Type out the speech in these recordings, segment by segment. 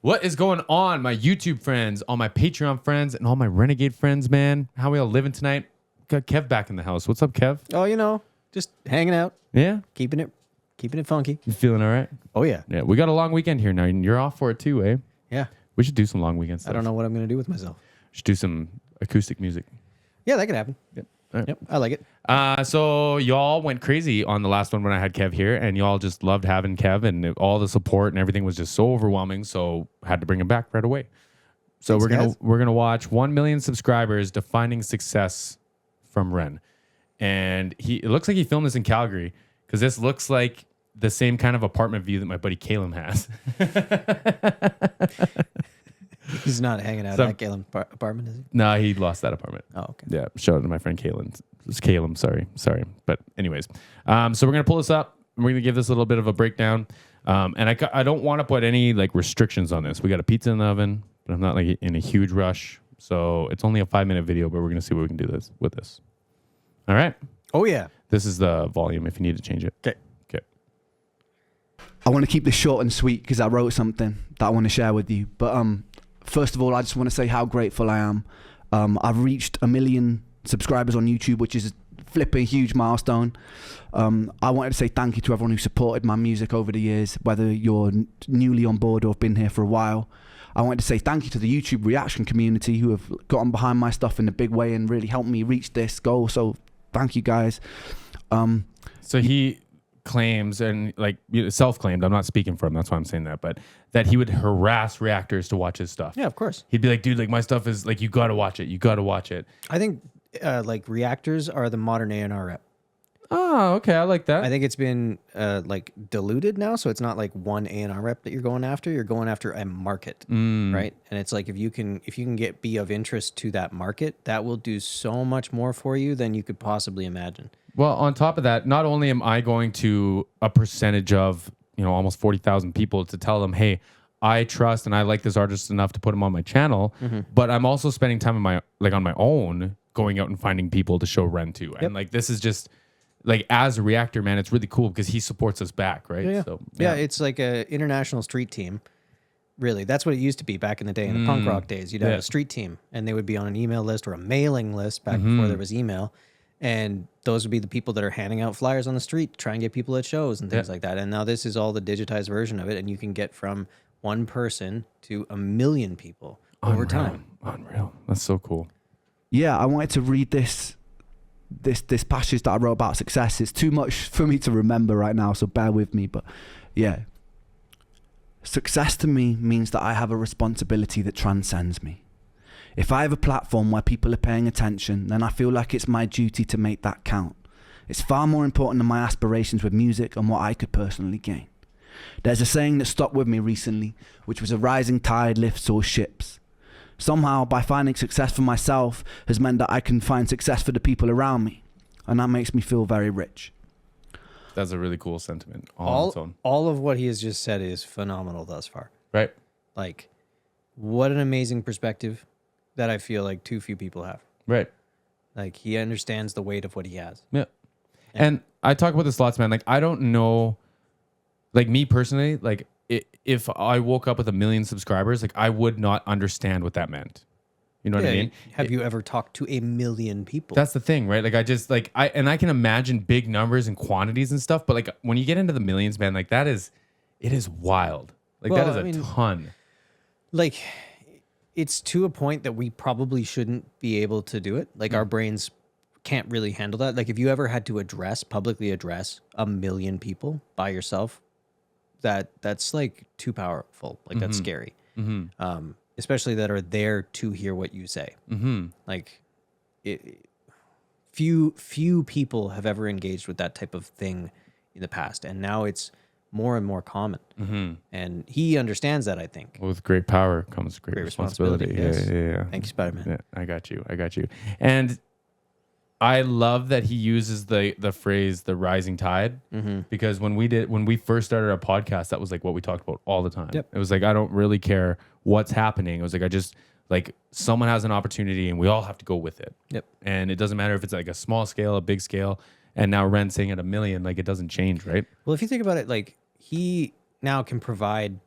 What is going on, my YouTube friends, all my Patreon friends, and all my Renegade friends, man? How we all living tonight? Got Kev back in the house. What's up, Kev? Oh, you know, just hanging out. Yeah? Keeping it funky. You feeling all right? Oh, yeah. Yeah, we got a long weekend here now. You're off for it too, eh? Yeah. We should do some long weekend stuff. I don't know what I'm going to do with myself. Should do some acoustic music. Yeah, that could happen. Yep. All right. Yep, I like it. So y'all went crazy on the last one when I had Kev here, and y'all just loved having Kev, and all the support and everything was just so overwhelming. So had to bring him back right away. So Thanks, we're gonna watch 1 million subscribers defining success from REN, and it looks like he filmed this in Calgary because this looks like the same kind of apartment view that my buddy Caleb has. He's not hanging out at Galen's apartment, is he? No, he lost that apartment. Oh, okay. Yeah, shout out to my friend Kalen. It's Caleb, sorry. But anyways, so we're gonna pull this up. And we're gonna give this a little bit of a breakdown. And I don't want to put any like restrictions on this. We got a pizza in the oven, but I'm not like in a huge rush. So it's only a 5-minute video, but we're gonna see what we can do with this. All right. Oh yeah. This is the volume if you need to change it. Okay. I want to keep this short and sweet because I wrote something that I want to share with you. But first of all, I just want to say how grateful I am. I've reached 1 million subscribers on YouTube, which is a flipping huge milestone. I wanted to say thank you to everyone who supported my music over the years, whether you're newly on board or have been here for a while. I wanted to say thank you to the YouTube reaction community who have gotten behind my stuff in a big way and really helped me reach this goal. So thank you guys. So he claims, and like self-claimed, I'm not speaking for him, that's why I'm saying that, but that he would harass reactors to watch his stuff. Yeah, of course. He'd be like, dude, like my stuff is like, you gotta watch it. I think like reactors are the modern A&R rep. Oh, okay, I like that. I think it's been like diluted now, so it's not like one A&R rep that you're going after. You're going after a market, right? And it's like if you can be of interest to that market, that will do so much more for you than you could possibly imagine. Well, on top of that, not only am I going to a percentage of, almost 40,000 people to tell them, hey, I trust and I like this artist enough to put him on my channel, but I'm also spending time on my own, going out and finding people to show REN to. And like, this is just like, as a reactor, man, it's really cool because he supports us back, right? Yeah. So, yeah, it's like an international street team. Really, that's what it used to be back in the day, in the punk rock days. You'd have a street team, and they would be on an email list or a mailing list back before there was email. And those would be the people that are handing out flyers on the street to try and get people at shows and things like that. And now this is all the digitized version of it, and you can get from one person to 1 million people over time. Unreal. That's so cool. Yeah, I wanted to read this passage that I wrote about success. It's too much for me to remember right now, so bear with me. But yeah, success to me means that I have a responsibility that transcends me. If I have a platform where people are paying attention, then I feel like it's my duty to make that count. It's far more important than my aspirations with music and what I could personally gain. There's a saying that stuck with me recently, which was a rising tide lifts all ships. Somehow, by finding success for myself has meant that I can find success for the people around me. And that makes me feel very rich. That's a really cool sentiment on its own. All of what he has just said is phenomenal thus far. Right. Like, what an amazing perspective that I feel like too few people have. Right. Like, he understands the weight of what he has. Yeah. And I talk about this lots, man. Like, I don't know, like me personally, like if I woke up with 1 million subscribers, like I would not understand what that meant. You know what I mean? Have you ever talked to 1 million people? That's the thing, right? Like I just like I can imagine big numbers and quantities and stuff, but like when you get into the millions, man, like it is wild. Like that is a ton. Like, it's to a point that we probably shouldn't be able to do it. Like our brains can't really handle that. Like if you ever had to publicly address 1 million people by yourself, that's like too powerful. Like that's scary. Especially that are there to hear what you say. Like few people have ever engaged with that type of thing in the past. And now it's more and more common. And he understands that, I think. Well, with great power comes great responsibility. Yes. Yeah. Thank you, Spider-Man. Yeah, I got you. And I love that he uses the phrase "the rising tide" because when we first started our podcast, that was like what we talked about all the time. Yep. It was like, I don't really care what's happening. It was like, I just like someone has an opportunity and we all have to go with it. Yep. And it doesn't matter if it's like a small scale, a big scale, and now REN saying at 1 million, like it doesn't change, right? Well, if you think about it, like he now can provide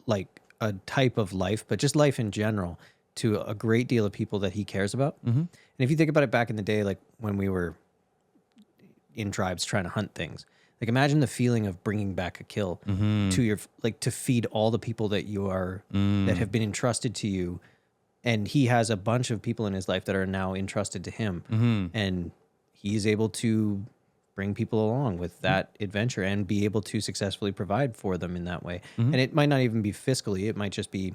like a type of life, but just life in general, to a great deal of people that he cares about. And if you think about it back in the day, like when we were in tribes trying to hunt things, like imagine the feeling of bringing back a kill to your, like to feed all the people that you are, that have been entrusted to you. And he has a bunch of people in his life that are now entrusted to him. And he's able to bring people along with that adventure and be able to successfully provide for them in that way. And it might not even be fiscally, it might just be,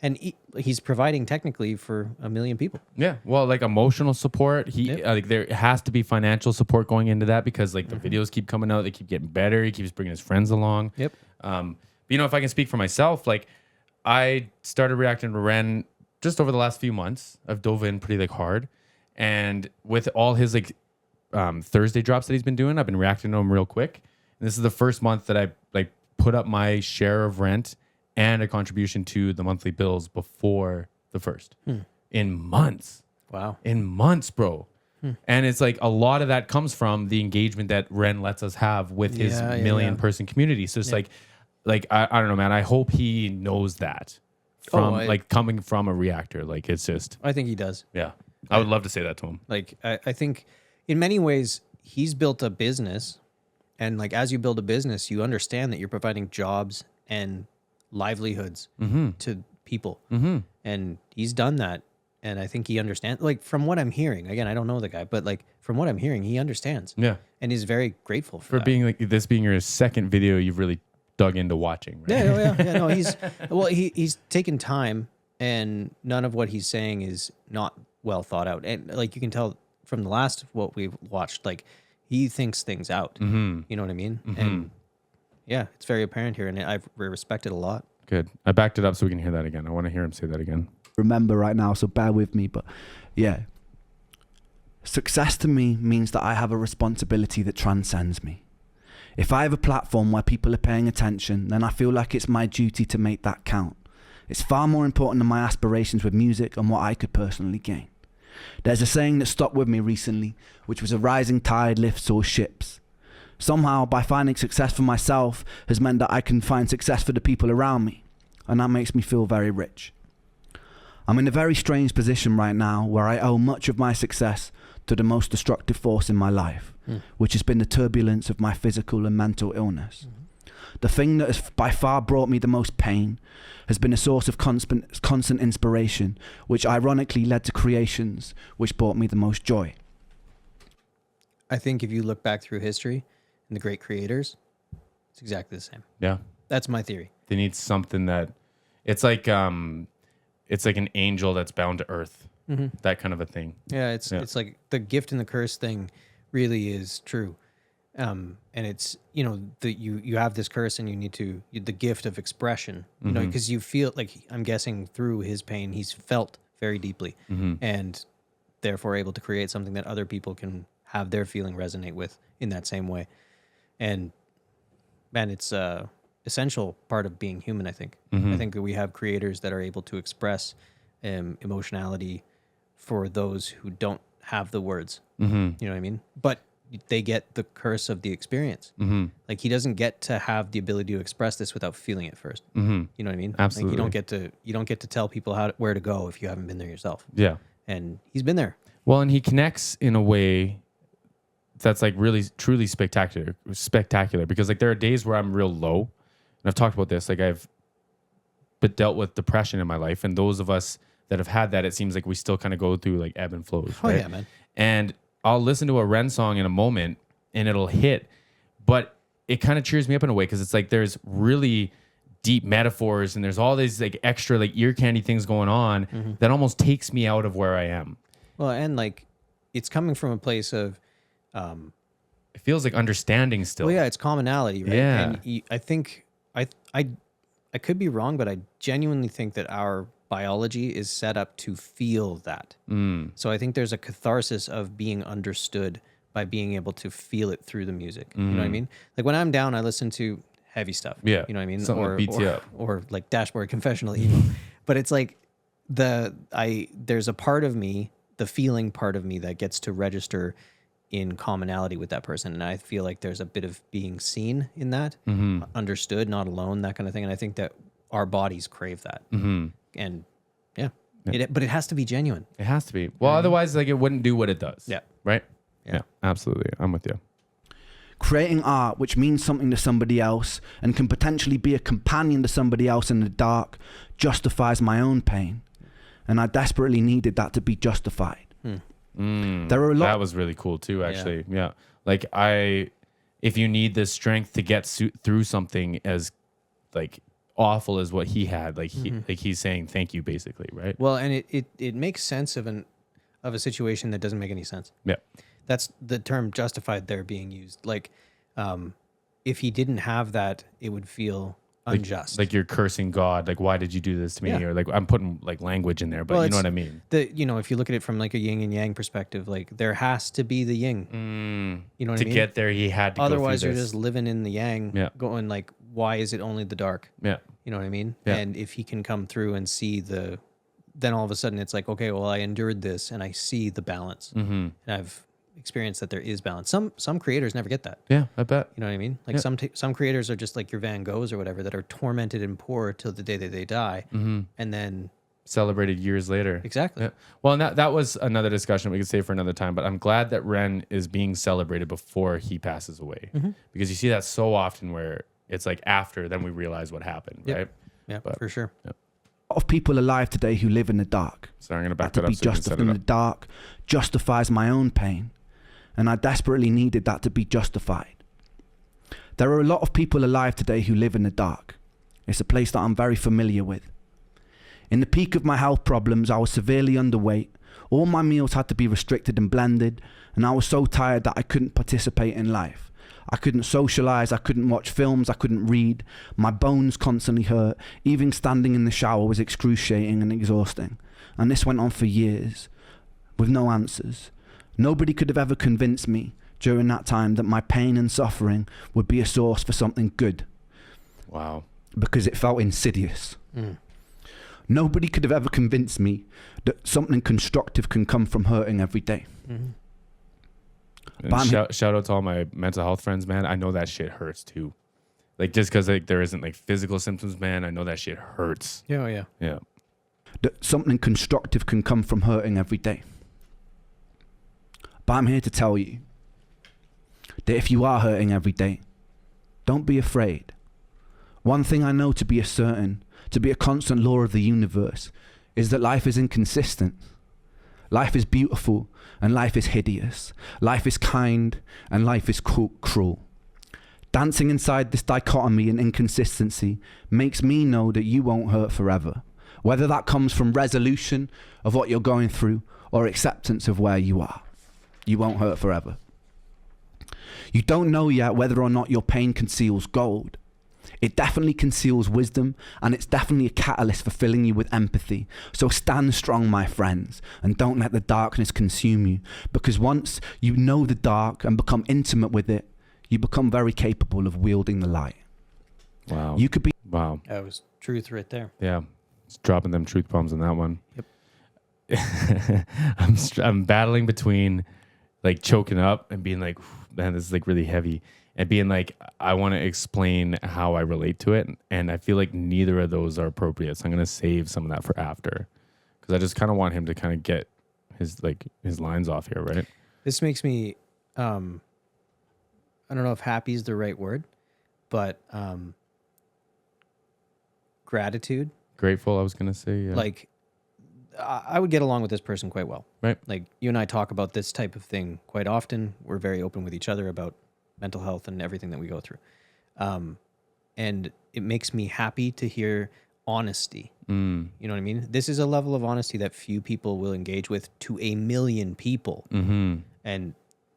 and he's providing technically for 1 million people. Yeah, well, like emotional support. Like there has to be financial support going into that because like the videos keep coming out, they keep getting better. He keeps bringing his friends along. But, you know, if I can speak for myself, like I started reacting to Ren just over the last few months. I've dove in pretty like hard, and with all his like Thursday drops that he's been doing, I've been reacting to him real quick. And this is the first month that I like put up my share of rent and a contribution to the monthly bills before the first in months. Wow. In months, bro. And it's like a lot of that comes from the engagement that Ren lets us have with his million person community. So it's like I don't know, man. I hope he knows that from like coming from a reactor. Like it's just, I think he does. yeah. I would love to say that to him. Like I think in many ways he's built a business, and like as you build a business, you understand that you're providing jobs and livelihoods to people. And he's done that. And I think he understands, like from what I'm hearing, again, I don't know the guy, but like from what I'm hearing, he understands. Yeah. And is very grateful for that. being like this being your second video you've really dug into watching, right? Yeah. No, he's taken time, and none of what he's saying is not well thought out. And like you can tell from the last what we've watched, like he thinks things out. You know what I mean? And yeah, it's very apparent here, and I've respected a lot. Good. I backed it up so we can hear that again. I want to hear him say that again. Remember right now, so bear with me, but yeah. Success to me means that I have a responsibility that transcends me. If I have a platform where people are paying attention, then I feel like it's my duty to make that count. It's far more important than my aspirations with music and what I could personally gain. There's a saying that stuck with me recently, which was a rising tide lifts all ships. Somehow, by finding success for myself has meant that I can find success for the people around me, and that makes me feel very rich. I'm in a very strange position right now where I owe much of my success to the most destructive force in my life, which has been the turbulence of my physical and mental illness. The thing that has by far brought me the most pain has been a source of constant inspiration, which ironically led to creations which brought me the most joy. I think if you look back through history and the great creators, it's exactly the same. Yeah. That's my theory. They need something that it's like an angel that's bound to earth. That kind of a thing. Yeah, it's like the gift and the curse thing really is true. And it's, you know, you have this curse and you need to, the gift of expression, you know, because you feel like, I'm guessing through his pain, he's felt very deeply and therefore able to create something that other people can have their feeling resonate with in that same way. And man, it's a essential part of being human, I think. I think that we have creators that are able to express emotionality for those who don't have the words. You know what I mean? But they get the curse of the experience. Like he doesn't get to have the ability to express this without feeling it first. You know what I mean? Absolutely. Like you don't get to tell people where to go if you haven't been there yourself. Yeah. And he's been there. Well, and he connects in a way that's like really truly spectacular because like there are days where I'm real low, and I've talked about this, like I've dealt with depression in my life, and those of us that have had that, it seems like we still kind of go through like ebb and flows. Oh right? yeah, man. And I'll listen to a Ren song in a moment and it'll hit, but it kind of cheers me up in a way because it's like there's really deep metaphors and there's all these like extra like ear candy things going on that almost takes me out of where I am. Well, and like it's coming from a place of it feels like understanding still. Well, yeah, it's commonality, right? Yeah. And I think I could be wrong, but I genuinely think that our biology is set up to feel that. So I think there's a catharsis of being understood by being able to feel it through the music. You know what I mean? Like when I'm down, I listen to heavy stuff. Yeah. You know what I mean? Something that beats you up. Or like Dashboard Confessional emo. But it's like there's a part of me, the feeling part of me that gets to register in commonality with that person. And I feel like there's a bit of being seen in that, understood, not alone, that kind of thing. And I think that our bodies crave that. Mm-hmm. And yeah, but it has to be genuine. It has to be. Well, otherwise, like, it wouldn't do what it does. Yeah. Right? Yeah. Absolutely. I'm with you. Creating art which means something to somebody else and can potentially be a companion to somebody else in the dark justifies my own pain. And I desperately needed that to be justified. There are a lot. That was really cool too, actually. Yeah. Like, if you need the strength to get through something as like awful as what he had, like he's saying thank you, basically, right? Well, and it makes sense of a situation that doesn't make any sense. Yeah. That's the term justified there being used. Like, if he didn't have that, it would feel unjust. Like you're cursing God. Like, why did you do this to me? Yeah. Or like, I'm putting like language in there, but you know what I mean? If you look at it from like a yin and yang perspective, like there has to be the yin. You know what I mean? To get there, he had to Otherwise, go through you're this. just living in the yang, going like, why is it only the dark? Yeah. You know what I mean? Yeah. And if he can come through and see then all of a sudden it's like, okay, well, I endured this and I see the balance. And I've experienced that there is balance. Some creators never get that. Yeah, I bet. You know what I mean? Like some creators are just like your Van Goghs or whatever that are tormented and poor till the day that they die. And then Celebrated years later. exactly. Yeah. Well, and that was another discussion we could save for another time, but I'm glad that Ren is being celebrated before he passes away. Because you see that so often where it's like after, then we realize what happened, right? Yeah, for sure. A lot of people alive today who live in the dark. So I'm going to back To that up be so you can set justified it in up. the dark justifies my own pain. And I desperately needed that to be justified. There are a lot of people alive today who live in the dark. It's a place that I'm very familiar with. In the peak of my health problems, I was severely underweight. All my meals had to be restricted and blended, and I was so tired that I couldn't participate in life. I couldn't socialize, I couldn't watch films, I couldn't read. My bones constantly hurt. Even standing in the shower was excruciating and exhausting. And this went on for years, with no answers. Nobody could have ever convinced me during that time that my pain and suffering would be a source for something good. Wow. Because it felt insidious. Nobody could have ever convinced me that something constructive can come from hurting every day. And shout out to all my mental health friends, man. I know that shit hurts too. Like, just because like there isn't like physical symptoms, man, I know that shit hurts. Yeah. Yeah. That something constructive can come from hurting every day. But I'm here to tell you that if you are hurting every day, don't be afraid. One thing I know to be a constant law of the universe, is that life is inconsistent. Life is beautiful and life is hideous. Life is kind and life is cruel. Dancing inside this dichotomy and inconsistency makes me know that you won't hurt forever. Whether that comes from resolution of what you're going through or acceptance of where you are. You won't hurt forever. You don't know yet whether or not your pain conceals gold. It definitely conceals wisdom, and it's definitely a catalyst for filling you with empathy. So stand strong, my friends, and don't let the darkness consume you. Because once you know the dark and become intimate with it, you become very capable of wielding the light. Wow. You could be... Wow. That was truth right there. Yeah. Just dropping them truth bombs on that one. Yep. I'm battling between like choking up and being like, man, this is like really heavy, and being like, I want to explain how I relate to it. And I feel like neither of those are appropriate. So I'm going to save some of that for after, because I just kind of want him to kind of get his lines off here, right? This makes me, I don't know if happy is the right word, but gratitude. Grateful, I was going to say. Yeah. Like, I would get along with this person quite well. Right. Like, you and I talk about this type of thing quite often. We're very open with each other about mental health and everything that we go through. And it makes me happy to hear honesty. You know what I mean? This is a level of honesty that few people will engage with to a million people. And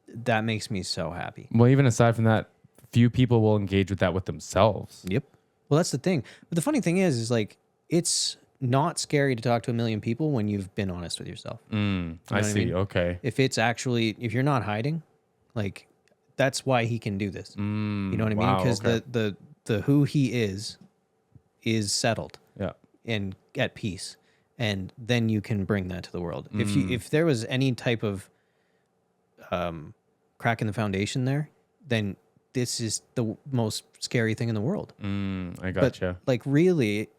that makes me so happy. Well, even aside from that, few people will engage with that with themselves. Yep. Well, that's the thing. But the funny thing is like, it's not scary to talk to a million people when you've been honest with yourself. I see. mean? Okay. If you're not hiding, like, that's why he can do this. You know what I mean? Because the who he is settled. Yeah. And at peace. And then you can bring that to the world. If there was any type of crack in the foundation there, then this is the most scary thing in the world. I gotcha. But like, really,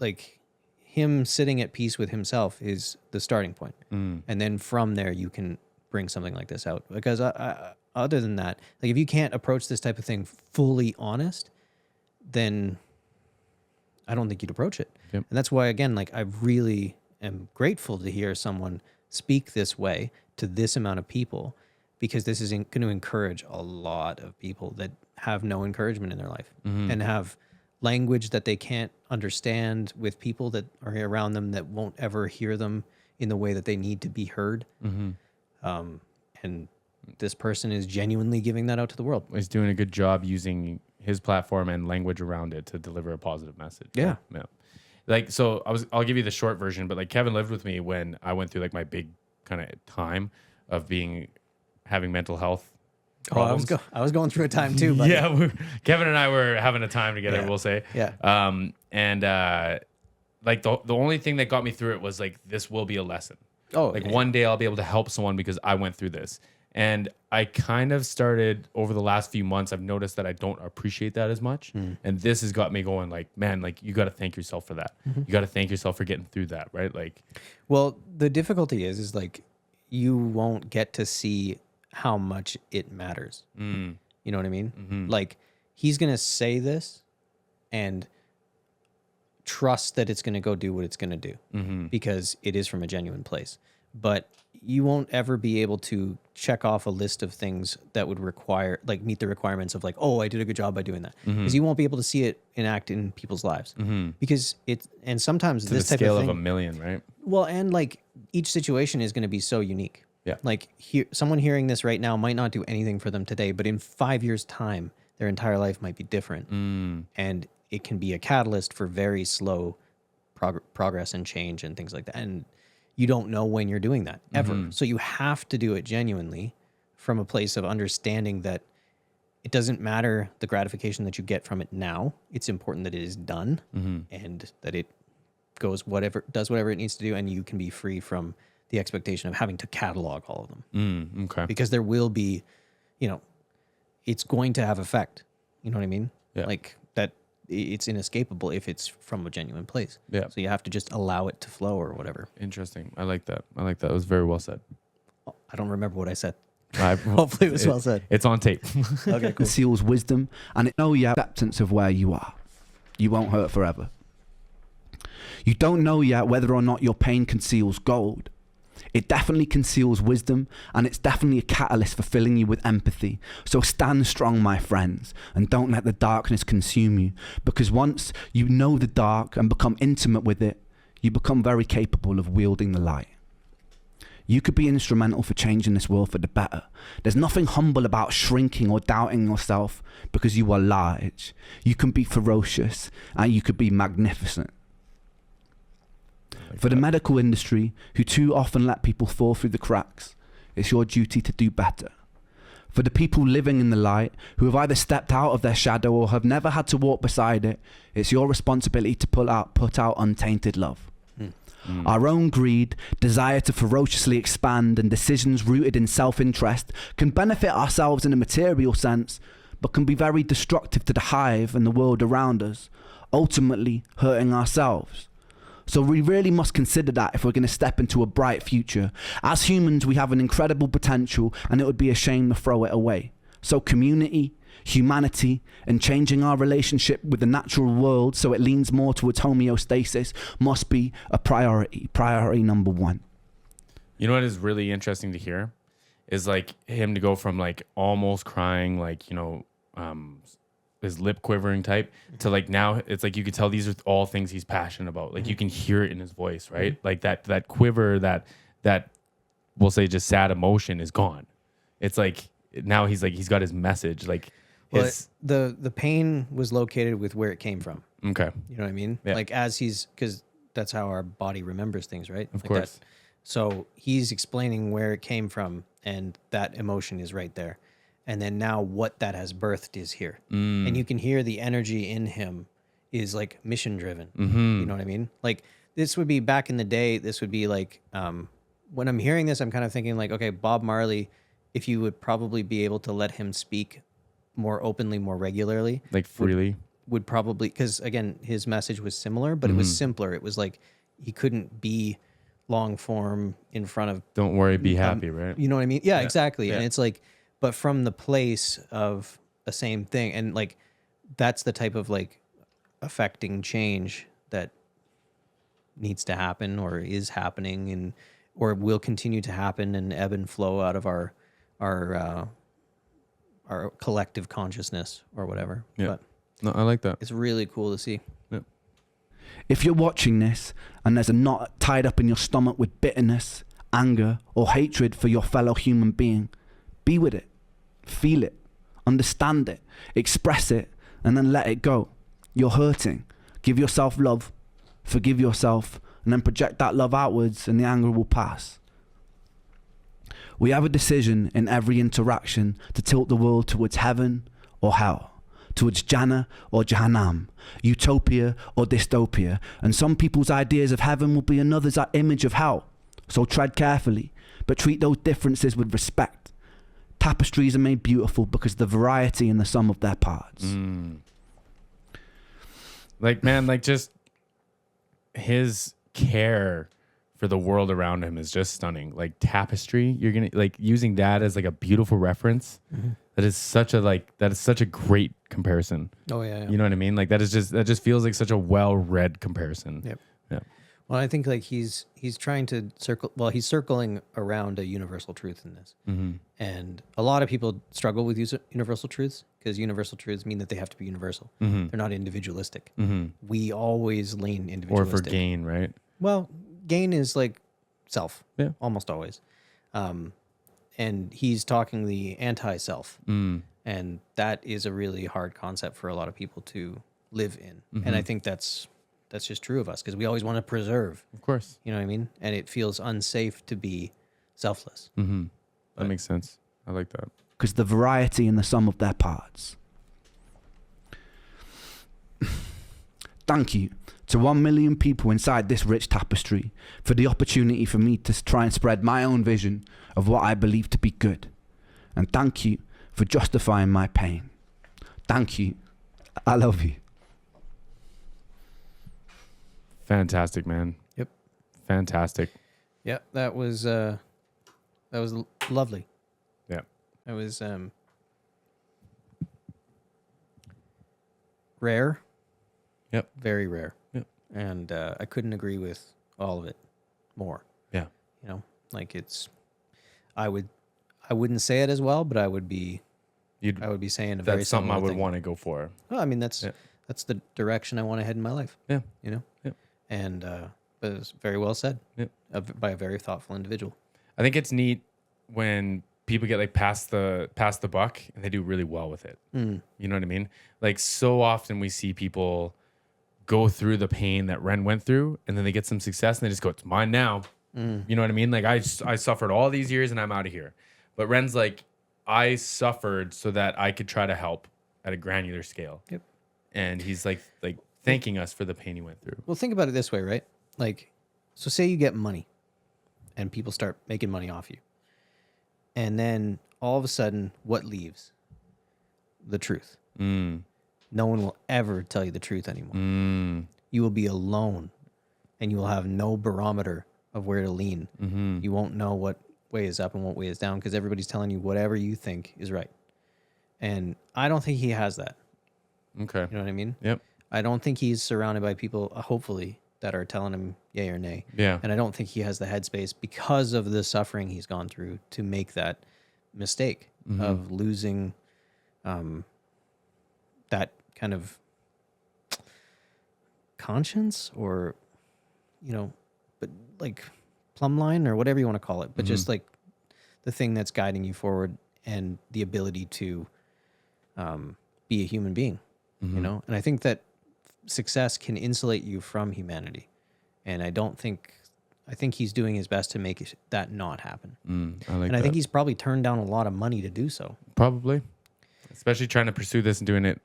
like him sitting at peace with himself is the starting point. And then from there, you can bring something like this out. Because other than that, like if you can't approach this type of thing fully honest, then I don't think you'd approach it. Yep. And that's why, again, like I really am grateful to hear someone speak this way to this amount of people, because this is going to encourage a lot of people that have no encouragement in their life and have language that they can't understand with people that are around them that won't ever hear them in the way that they need to be heard. And this person is genuinely giving that out to the world. He's doing a good job using his platform and language around it to deliver a positive message. Yeah. Like, so I'll give you the short version, but like Kevin lived with me when I went through like my big kind of time of having mental health problems. I was going through a time too, buddy. Yeah. Kevin and I were having a time together, we'll say. Yeah. Like the only thing that got me through it was like, this will be a lesson. Oh, like one day I'll be able to help someone because I went through this. And I kind of started over the last few months, I've noticed that I don't appreciate that as much. And this has got me going like, man, like you got to thank yourself for that. You got to thank yourself for getting through that, right? Like, well, the difficulty is like you won't get to see how much it matters. You know what I mean? Like he's going to say this and trust that it's going to go do what it's going to do because it is from a genuine place. But you won't ever be able to check off a list of things that would require, like, meet the requirements of like, oh, I did a good job by doing that. Because you won't be able to see it enact in people's lives. Because and sometimes to this the type scale of thing, of a million, right? well, and like each situation is going to be so unique. Yeah. Like someone hearing this right now might not do anything for them today, but in 5 years' time, their entire life might be different. And it can be a catalyst for very slow progress and change and things like that. And you don't know when you're doing that ever. So you have to do it genuinely from a place of understanding that it doesn't matter the gratification that you get from it now. It's important that it is done and that it does whatever it needs to do. And you can be free from the expectation of having to catalog all of them. Okay. Because there will be, it's going to have effect. You know what I mean? Yeah. Like that it's inescapable if it's from a genuine place. Yeah. So you have to just allow it to flow or whatever. Interesting. I like that. It was very well said. I don't remember what I said. Hopefully Hopefully it was well said. It's on tape. Okay, cool. Conceals wisdom, and it know you have acceptance of where you are. You won't hurt forever. You don't know yet whether or not your pain conceals gold. It definitely conceals wisdom, and it's definitely a catalyst for filling you with empathy. So stand strong, my friends, and don't let the darkness consume you, because once you know the dark and become intimate with it, you become very capable of wielding the light. You could be instrumental for changing this world for the better. There's nothing humble about shrinking or doubting yourself because you are large. You can be ferocious, and you could be magnificent. For the medical industry, who too often let people fall through the cracks, it's your duty to do better. For the people living in the light, who have either stepped out of their shadow or have never had to walk beside it, it's your responsibility to put out untainted love. Our own greed, desire to ferociously expand, and decisions rooted in self-interest can benefit ourselves in a material sense, but can be very destructive to the hive and the world around us, ultimately hurting ourselves. So we really must consider that if we're going to step into a bright future. As humans, we have an incredible potential, and it would be a shame to throw it away. So community, humanity, and changing our relationship with the natural world so it leans more towards homeostasis must be a priority. Priority number one. You know what is really interesting to hear is like him to go from like almost crying, like, his lip quivering type to like now it's like you could tell these are all things he's passionate about. Like you can hear it in his voice, right? Like that quiver, that we'll say just sad emotion is gone. It's like now he's got his message. Like his the pain was located with where it came from. Okay. You know what I mean? Yeah. Like because that's how our body remembers things, right? Of like course. That. So he's explaining where it came from, and that emotion is right there. And then now what that has birthed is here. And you can hear the energy in him is like mission driven. You know what I mean? Like this would be back in the day. This would be like, when I'm hearing this, I'm kind of thinking like, okay, Bob Marley, if you would probably be able to let him speak more openly, more regularly. Like freely. would probably, because again, his message was similar, but it was simpler. It was like he couldn't be long form in front of, Don't worry, be happy, right? you know what I mean? Yeah, exactly. Yeah. And it's like, but from the place of the same thing. And like, that's the type of like affecting change that needs to happen or is happening and, or will continue to happen and ebb and flow out of our collective consciousness or whatever. Yeah. But No, I like that. it's really cool to see. Yeah. If you're watching this and there's a knot tied up in your stomach with bitterness, anger, or hatred for your fellow human being, be with it, feel it, understand it, express it, and then let it go. You're hurting. Give yourself love, forgive yourself, and then project that love outwards and the anger will pass. We have a decision in every interaction to tilt the world towards heaven or hell, towards Jannah or Jahannam, utopia or dystopia, and some people's ideas of heaven will be another's image of hell. So tread carefully, but treat those differences with respect. Tapestries are made beautiful because of the variety in the sum of their parts. Like, man, like just his care for the world around him is just stunning. Like tapestry, you're gonna like using that as like a beautiful reference. That is such a great comparison. Oh yeah. You know what I mean? Like that just feels like such a well-read comparison. Yep. Yeah. Well, I think like he's trying to he's circling around a universal truth in this. And a lot of people struggle with universal truths because universal truths mean that they have to be universal. They're not individualistic. We always lean Or individualistic. for gain, right? Well, gain is like self. Yeah. Almost always. And he's talking the anti-self. And that is a really hard concept for a lot of people to live in. And I think that's just true of us because we always want to preserve. Of course. You know what I mean? And it feels unsafe to be selfless. That makes sense. I like that. Because the variety in the sum of their parts. Thank you to 1 million people inside this rich tapestry for the opportunity for me to try and spread my own vision of what I believe to be good. And thank you for justifying my pain. Thank you. I love you. Fantastic, man. Yep. Fantastic. Yeah, that was lovely. Yeah. That was rare. Yep. Very rare. Yep. And I couldn't agree with all of it more. Yeah. You know, like I wouldn't say it as well, but I would be saying a very That's something I similar would thing. want to go for. Well, I mean, that's the direction I want to head in my life. Yeah. You know? Yeah. And but it's very well said. Yeah. By a very thoughtful individual. I think it's neat when people get like past the buck and they do really well with it. You know what I mean? Like so often we see people go through the pain that Ren went through and then they get some success and they just go, it's mine now. You know what I mean? Like I suffered all these years and I'm out of here. But Ren's like, I suffered so that I could try to help at a granular scale. Yep. And he's like thanking us for the pain he went through. Well, think about it this way, right? Like, so say you get money and people start making money off you. And then all of a sudden, what leaves? The truth. No one will ever tell you the truth anymore. You will be alone and you will have no barometer of where to lean. You won't know what way is up and what way is down because everybody's telling you whatever you think is right. And I don't think he has that. Okay. You know what I mean? Yep. I don't think he's surrounded by people, hopefully, that are telling him yay or nay. Yeah. And I don't think he has the headspace because of the suffering he's gone through to make that mistake of losing that kind of conscience or, you know, but like plumb line or whatever you want to call it, but just like the thing that's guiding you forward and the ability to be a human being, you know? And I think that success can insulate you from humanity. And I think he's doing his best to make that not happen. I think he's probably turned down a lot of money to do so. Probably. Especially trying to pursue this and doing it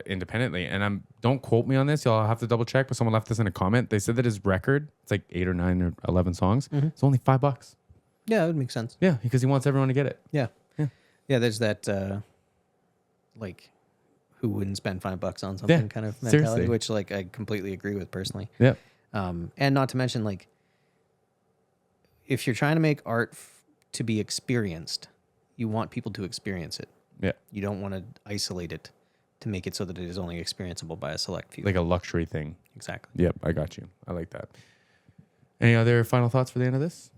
independently. And don't quote me on this. Y'all have to double check, but someone left this in a comment. They said that his record, it's like 8 or 9 or 11 songs. It's only $5. Yeah, that would make sense. Yeah, because he wants everyone to get it. Yeah. There's that, like, who wouldn't spend $5 on something kind of mentality, seriously. which like I completely agree with personally. Yeah. And not to mention, like, if you're trying to make art to be experienced, you want people to experience it. Yeah. You don't want to isolate it to make it so that it is only experienceable by a select few. Like a luxury thing. Exactly. Yep, I got you. I like that. Any other final thoughts for the end of this?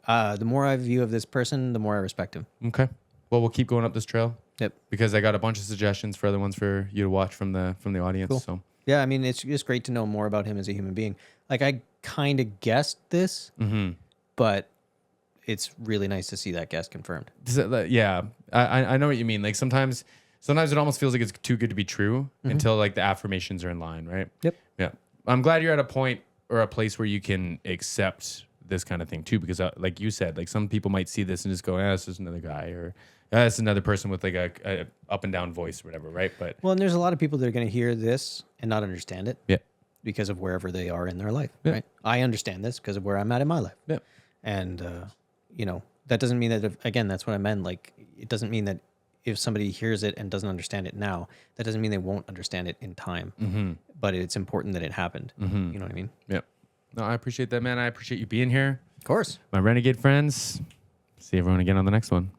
The more I view of this person, the more I respect him. Okay. Well, we'll keep going up this trail. Yep. Because I got a bunch of suggestions for other ones for you to watch from the audience. Cool. So Yeah, I mean, it's just great to know more about him as a human being. Like, I kind of guessed this, but it's really nice to see that guess confirmed. Yeah, I know what you mean. Like sometimes it almost feels like it's too good to be true until like the affirmations are in line, right? Yep. Yeah. I'm glad you're at a point or a place where you can accept this kind of thing too, because like you said, like some people might see this and just go, "This is another guy," or "That's another person with like a up and down voice," or whatever, right? But Well, and there's a lot of people that are going to hear this and not understand it. Yeah. Because of wherever they are in their life, Yeah. right? I understand this because of where I'm at in my life. Yeah. And, that doesn't mean that, again, that's what I meant. Like, it doesn't mean that if somebody hears it and doesn't understand it now, that doesn't mean they won't understand it in time. But it's important that it happened. You know what I mean? Yeah. No, I appreciate that, man. I appreciate you being here. Of course. My renegade friends. See everyone again on the next one.